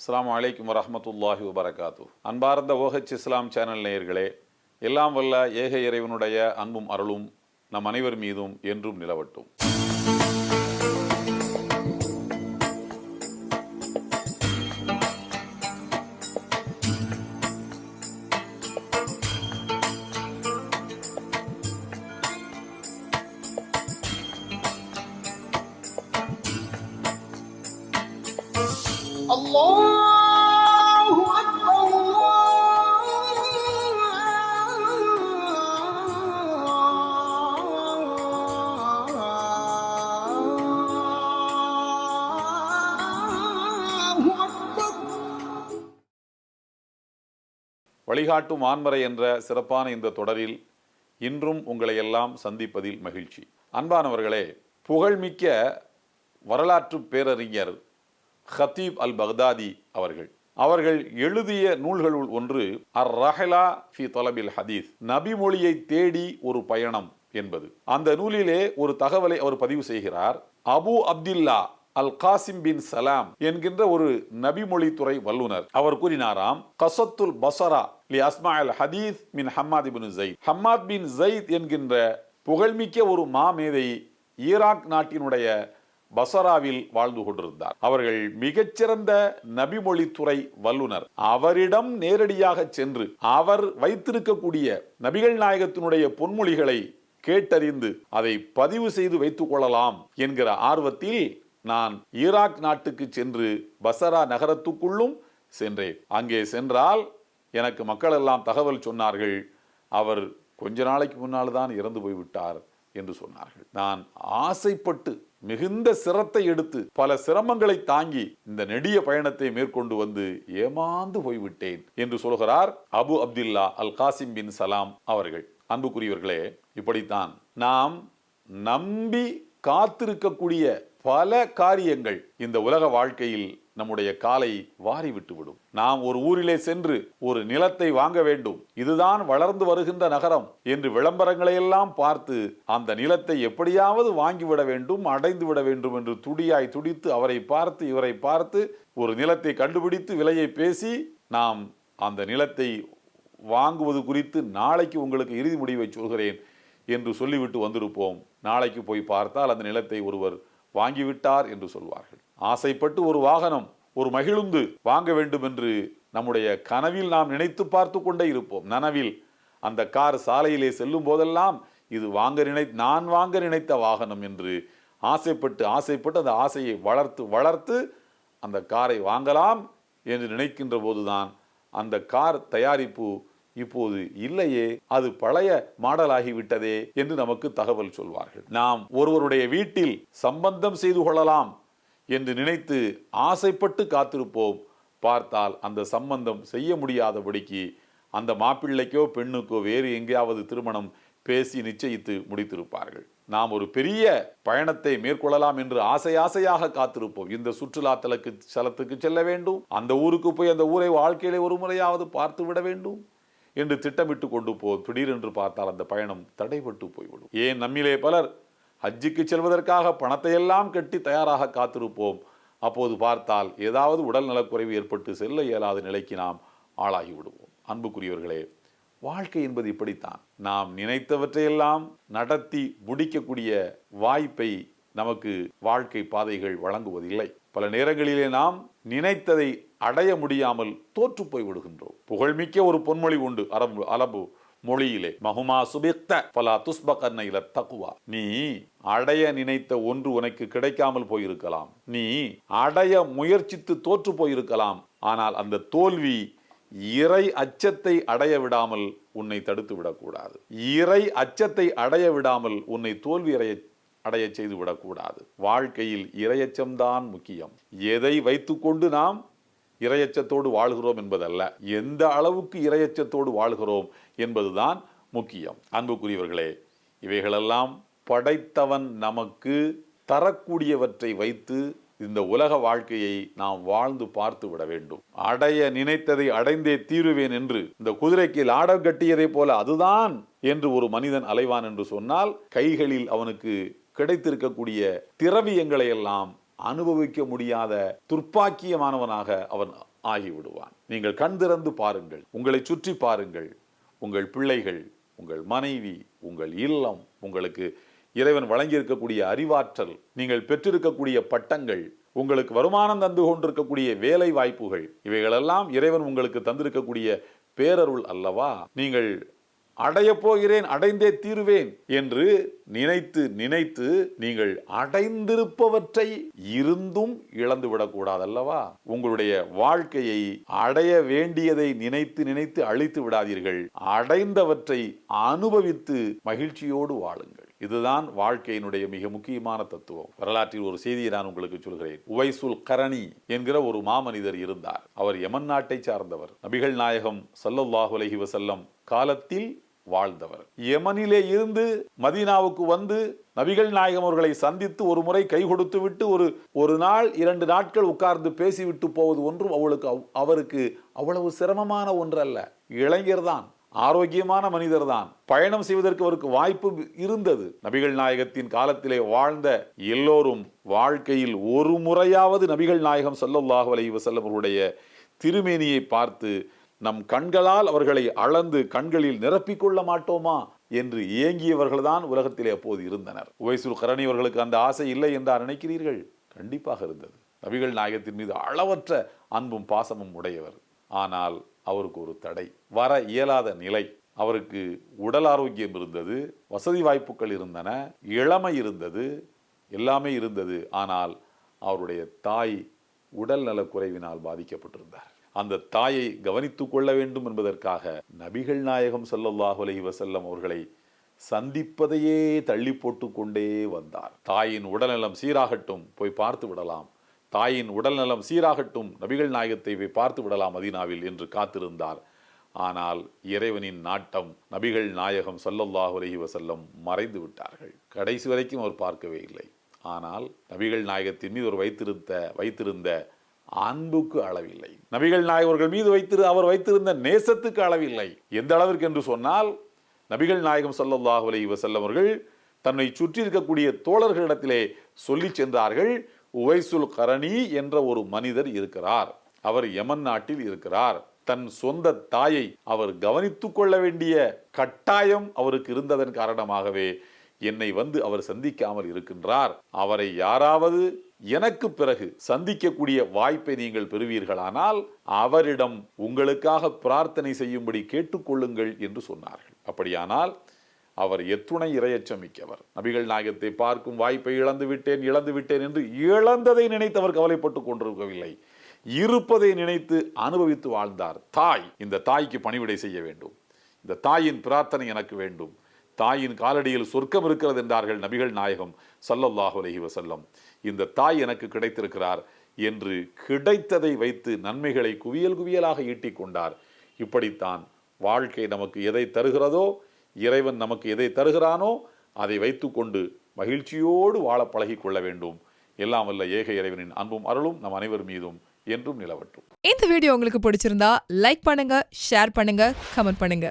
அஸ்ஸலாமு அலைக்கும் வரஹ்மத்துல்லாஹி வபரகாத்து. அன்பார்ந்த OH இஸ்லாம் சேனல் நேயர்களே, எல்லாம் வல்ல ஏக இறைவனுடைய அன்பும் அருளும் நம் அனைவர் மீதும் என்றும் நிலவட்டும். அல்லாஹு அக்பர் அல்லாஹு அக்பர். வழிகாட்டும் ஆன்மறை என்ற சிறப்பான இந்த தொடரில் இன்றும் உங்களை எல்லாம் சந்திப்பதில் மகிழ்ச்சி. அன்பானவர்களே, புகழ்மிக்க வரலாற்று பேரறிஞர் ஹத்தீப் அல் பக்தாதி அவர்கள் எழுதிய நூல்களுள் ஒன்று அர்-ரஹ்லா ஃபி தலபில் ஹதீஸ், நபிமொழியை தேடி ஒரு பயணம் என்பது. அந்த நூலிலே ஒரு தகவலை அவர் பதிவு செய்கிறார். அபு அப்துல்லா அல் காசிம் பின் சலாம் என்கின்ற ஒரு நபிமொழி துறை வல்லுனர் அவர் கூறினாராம், கசத்துல் பசரா லி அஸ்மாஇல் ஹதீஸ் மின் ஹம்மாத் பின் ஸைத். ஹம்மாத் பின் ஸைத் என்கின்ற புகழ்மிக்க ஒரு மாமேதை ஈராக் நாட்டினுடைய பசராவில் வாழ்ந்து கொண்டிருந்தார். அவர்கள் மிகச்சிறந்த நபிமொழி துறை வல்லுனர். அவரிடம் நேரடியாக சென்று அவர் வைத்திருக்கக்கூடிய நபிகள் நாயகத்தினுடைய பொன்மொழிகளை கேட்டறிந்து அதை பதிவு செய்து வைத்துக் கொள்ளலாம் என்கிற ஆர்வத்தில் நான் ஈராக் நாட்டுக்கு சென்று பசரா நகரத்துக்குள்ளும் சென்றேன். அங்கே சென்றால் எனக்கு மக்கள் எல்லாம் தகவல் சொன்னார்கள், அவர் கொஞ்ச நாளைக்கு முன்னால் தான் இறந்து போய்விட்டார் என்று சொன்னார்கள். நான் ஆசைப்பட்டு மிகுந்த சிரத்தை எடுத்து பல சிரமங்களை தாங்கி இந்த நெடிய பயணத்தை மேற்கொண்டு வந்து ஏமாந்து போய்விட்டேன் என்று சொல்கிறார் அபு அப்துல்லா அல் காசிம் பின் சலாம் அவர்கள். அன்புக்குரியவர்களே, இப்படித்தான் நாம் நம்பி காத்திருக்கக்கூடிய பல காரியங்கள் இந்த உலக வாழ்க்கையில் நம்முடைய காலை வாரி விட்டுவிடும். நாம் ஒரு ஊரிலே சென்று ஒரு நிலத்தை வாங்க வேண்டும், இதுதான் வளர்ந்து வருகின்ற நகரம் என்று விளம்பரங்களை எல்லாம் பார்த்து அந்த நிலத்தை எப்படியாவது வாங்கிவிட வேண்டும், அடைந்து விட வேண்டும் என்று துடியாய் துடித்து அவரை பார்த்து இவரை பார்த்து ஒரு நிலத்தை கண்டுபிடித்து விலையை பேசி நாம் அந்த நிலத்தை வாங்குவது குறித்து நாளைக்கு உங்களுக்கு இறுதி முடிவை சொல்கிறேன் என்று சொல்லிவிட்டு வந்திருப்போம். நாளைக்கு போய் பார்த்தால் அந்த நிலத்தை ஒருவர் வாங்கிவிட்டார் என்று சொல்வார்கள். ஆசைப்பட்டு ஒரு வாகனம், ஒரு மகிழுந்து வாங்க வேண்டும் என்று நம்முடைய கனவில் நாம் நினைத்து பார்த்து கொண்டே இருப்போம். நனவில் அந்த கார் சாலையிலே செல்லும் போதெல்லாம் இது நான் வாங்க நினைத்த வாகனம் என்று ஆசைப்பட்டு அந்த ஆசையை வளர்த்து அந்த காரை வாங்கலாம் என்று நினைக்கின்ற போதுதான் அந்த கார் தயாரிப்பு இப்போது இல்லையே, அது பழைய மாடலாகிவிட்டதே என்று நமக்கு தகவல் சொல்வார்கள். நாம் ஒருவருடைய வீட்டில் சம்பந்தம் செய்து கொள்ளலாம் என்று நினைத்து ஆசைப்பட்டு காத்திருப்போம். பார்த்தால் அந்த சம்பந்தம் செய்ய முடியாதபடிக்கு அந்த மாப்பிள்ளைக்கோ பெண்ணுக்கோ வேறு எங்கேயாவது திருமணம் பேசி நிச்சயித்து முடித்திருப்பார்கள். நாம் ஒரு பெரிய பயணத்தை மேற்கொள்ளலாம் என்று ஆசையாக காத்திருப்போம். இந்த சுற்றுலா தலத்துக்கு செல்ல வேண்டும், அந்த ஊருக்கு போய் அந்த ஊரை வாழ்க்கையிலே ஒரு முறையாவது பார்த்து விட வேண்டும் என்று திட்டமிட்டு கொண்டு திடீரென்று பார்த்தால் அந்த பயணம் தடைபட்டு போய்விடும். ஏன் நம்மிலே பலர் ஹஜ்ஜுக்கு செல்வதற்காக பணத்தை எல்லாம் கட்டி தயாராக காத்திருப்போம். அப்போது பார்த்தால் ஏதாவது உடல் நலக்குறைவு ஏற்பட்டு செல்ல இயலாத நிலைக்கு நாம் ஆளாகி விடுவோம். அன்புக்குரியவர்களே, வாழ்க்கை என்பது இப்படித்தான். நாம் நினைத்தவற்றையெல்லாம் நடத்தி முடிக்கக்கூடிய வாய்ப்பை நமக்கு வாழ்க்கை பாதைகள் வழங்குவதில்லை. பல நேரங்களிலே நாம் நினைத்ததை அடைய முடியாமல் தோற்று போய் விடுகின்றோம். புகழ்மிக்க ஒரு பொன்மொழி உண்டு அரபு மொழியிலே, மஹுமா சுபிக்த ஃபலா துஸ்பகன்ன இல தக்வா. நீ அடைய நினைத்த ஒன்று உனக்கு கிடைக்காமல் போயிருக்கலாம், நீ அடைய முயற்சித்து தோற்று போயிருக்கலாம். ஆனால் அந்த தோல்வி இறை அச்சத்தை அடைய விடாமல் உன்னை தடுத்து விடக்கூடாது. இறை அச்சத்தை அடைய விடாமல் உன்னை தோல்வி அடைய செய்து விடக்கூடாது. வாழ்க்கையில் இறையச்சம்தான் முக்கியம். எதை வைத்துக்கொண்டு நாம் இறையச்சத்தோடு வாழ்கிறோம் என்பதல்ல, எந்த அளவுக்கு இறையச்சத்தோடு வாழ்கிறோம் என்பதுதான் முக்கியம். அன்புக்குரியவர்களே, இவைகளெல்லாம் படைத்தவன் நமக்கு தரக்கூடியவற்றை வைத்து இந்த உலக வாழ்க்கையை நாம் வாழ்ந்து பார்த்து விட வேண்டும். அடைய நினைத்ததை அடைந்தே தீருவேன் என்று இந்த குதிரைக்கு லாடம் கட்டியதை போல அதுதான் என்று ஒரு மனிதன் அலைவான் என்று சொன்னால், கைகளில் அவனுக்கு கிடைத்திருக்கக்கூடிய திரவியங்களை எல்லாம் அனுபவிக்க முடியாத துர்ப்பாக்கியமானவனாக அவன் ஆகிவிடுவான். நீங்கள் கண் திறந்து பாருங்கள், உங்களை சுற்றி பாருங்கள். உங்கள் பிள்ளைகள், உங்கள் மனைவி, உங்கள் இல்லம், உங்களுக்கு இறைவன் வழங்கியிருக்கக்கூடிய அறிவாற்றல், நீங்கள் பெற்றிருக்கக்கூடிய பட்டங்கள், உங்களுக்கு வருமானம் தந்து கொண்டிருக்கக்கூடிய வேலை வாய்ப்புகள், இவைகளெல்லாம் இறைவன் உங்களுக்கு தந்திருக்கக்கூடிய பேரருள் அல்லவா? நீங்கள் அடையப் போகிறேன், அடைந்தே தீருவேன் என்று நினைத்து நினைத்து நீங்கள் அடைந்திருப்பவற்றை இருந்தும் இழந்து விடக்கூடாது அல்லவா? உங்களுடைய வாழ்க்கையை அடைய வேண்டியதை நினைத்து நினைத்து அழித்து விடாதீர்கள். அடைந்தவற்றை அனுபவித்து மகிழ்ச்சியோடு வாழுங்கள். இதுதான் வாழ்க்கையினுடைய மிக முக்கியமான தத்துவம். வரலாற்றில் ஒரு செய்தியை நான் உங்களுக்கு சொல்கிறேன். உவைசுல் கரணி என்கிற ஒரு மாமனிதர் இருந்தார். அவர் யமன் நாட்டை சார்ந்தவர். நபிகள் நாயகம் ஸல்லல்லாஹு அலைஹி வஸல்லம் காலத்தில் வாழ்ந்தவர். யமனிலே இருந்து மதீனாவுக்கு வந்து நபிகள் நாயகம் அவர்களை சந்தித்து ஒரு முறை கை கொடுத்து விட்டு ஒரு நாள் 2 நாட்கள் உட்கார்ந்து பேசிவிட்டு போவது ஒன்றும் அவருக்கு அவ்வளவு சிரமமான ஒன்றல்ல. இளைஞர் தான், ஆரோக்கியமான மனிதர் தான், பயணம் செய்வதற்கு அவருக்கு வாய்ப்பு இருந்தது. நபிகள் நாயகத்தின் காலத்திலே வாழ்ந்த எல்லோரும் வாழ்க்கையில் ஒரு முறையாவது நபிகள் நாயகம் ஸல்லல்லாஹு அலைஹி வஸல்லம் அவருடைய திருமேனியை பார்த்து நம் கண்களால் அவர்களை அளந்து கண்களில் நிரப்பிக் கொள்ள மாட்டோமா என்று ஏங்கியவர்கள் தான் உலகத்திலே அப்போது இருந்தனர். உவைசுல் கரணி அவர்களுக்கு அந்த ஆசை இல்லை என்றா நினைக்கிறீர்கள்? கண்டிப்பாக இருந்தது. நபிகள் நாயகத்தின் மீது அளவற்ற அன்பும் பாசமும் உடையவர். ஆனால் அவருக்கு ஒரு தடை, வர இயலாத நிலை. அவருக்கு உடல் ஆரோக்கியம் இருந்தது, வசதி வாய்ப்புகள் இருந்தன, இளமை இருந்தது, எல்லாமே இருந்தது. ஆனால் அவருடைய தாய் உடல் நலக்குறைவினால் பாதிக்கப்பட்டிருந்தார். அந்த தாயை கவனித்துக் கொள்ள வேண்டும் என்பதற்காக நபிகள் நாயகம் ஸல்லல்லாஹு அலைஹி வஸல்லம் அவர்களை சந்திப்பதையே தள்ளி போட்டு கொண்டே வந்தார். தாயின் உடல்நலம் சீராகட்டும், போய் பார்த்து விடலாம், தாயின் உடல்நலம் சீராகட்டும், நபிகள் நாயகத்தை போய் பார்த்து விடலாம் மதீனாவில் என்று காத்திருந்தார். ஆனால் இறைவனின் நாட்டம், நபிகள் நாயகம் ஸல்லல்லாஹு அலைஹி வஸல்லம் மறைந்து விட்டார்கள். கடைசி வரைக்கும் அவர் பார்க்கவே இல்லை. ஆனால் நபிகள் நாயகத்தின் மீது அவர் வைத்திருந்த அன்புக்கு அளவில்லை. நபிகள் நாயகர்கள் மீது அவர் வைத்திருந்த நேசத்துக்கு அளவில்லை. எந்த அளவிற்கு என்று சொன்னால், நபிகள் நாயகம் ஸல்லல்லாஹு அலைஹி வஸல்லம் அவர்கள் தன்னை சுற்றி இருக்கக்கூடிய தோழர்களிடத்திலே சொல்லி சென்றார்கள், உவைசுல் கரணி என்ற ஒரு மனிதர் இருக்கிறார், அவர் யமன் நாட்டில் இருக்கிறார். தன் சொந்த தாயை அவர் கவனித்துக் கொள்ள வேண்டிய கட்டாயம் அவருக்கு இருந்ததன் காரணமாகவே என்னை வந்து அவர் சந்திக்காமல் இருக்கின்றார். அவரை யாராவது எனக்கு பிறகு சந்திக்கக்கூடிய வாய்ப்பை நீங்கள் பெறுவீர்களானால் அவரிடம் உங்களுக்காக பிரார்த்தனை செய்யும்படி கேட்டுக்கொள்ளுங்கள் என்று சொன்னார்கள். அப்படியானால் அவர் எத்துணை இரையச்சம் மிக்கவர். நபிகள் நாயகத்தை பார்க்கும் வாய்ப்பை இழந்து விட்டேன் என்று இழந்ததை நினைத்து அவர் கவலைப்பட்டு கொண்டிருக்கவில்லை. இருப்பதை நினைத்து அனுபவித்து வாழ்ந்தார். தாய், இந்த தாய்க்கு பணிவிடை செய்ய வேண்டும், இந்த தாயின் பிரார்த்தனை எனக்கு வேண்டும், தாயின் காலடியில் சொர்க்கம் இருக்கிறது என்றார்கள் நபிகள் நாயகம் ஸல்லல்லாஹு அலைஹி வஸல்லம். இந்த தாய் எனக்கு கிடைத்திருக்கிறார் என்று கிடைத்ததை வைத்து நன்மைகளை குவியல் குவியலாக ஈட்டிக் கொண்டார். இப்படித்தான் வாழ்க்கை நமக்கு எதை தருகிறதோ, இறைவன் நமக்கு எதை தருகிறானோ அதை வைத்துக்கொண்டு மகிழ்ச்சியோடு வாழ பழகிக் கொள்ள வேண்டும். எல்லாம் வல்ல ஏக இறைவனின் அன்பும் அருளும் நம் அனைவர் மீதும் என்றும் நிலவட்டும். இந்த வீடியோ உங்களுக்கு பிடிச்சிருந்தா லைக் பண்ணுங்க, ஷேர் பண்ணுங்க, கமெண்ட் பண்ணுங்க.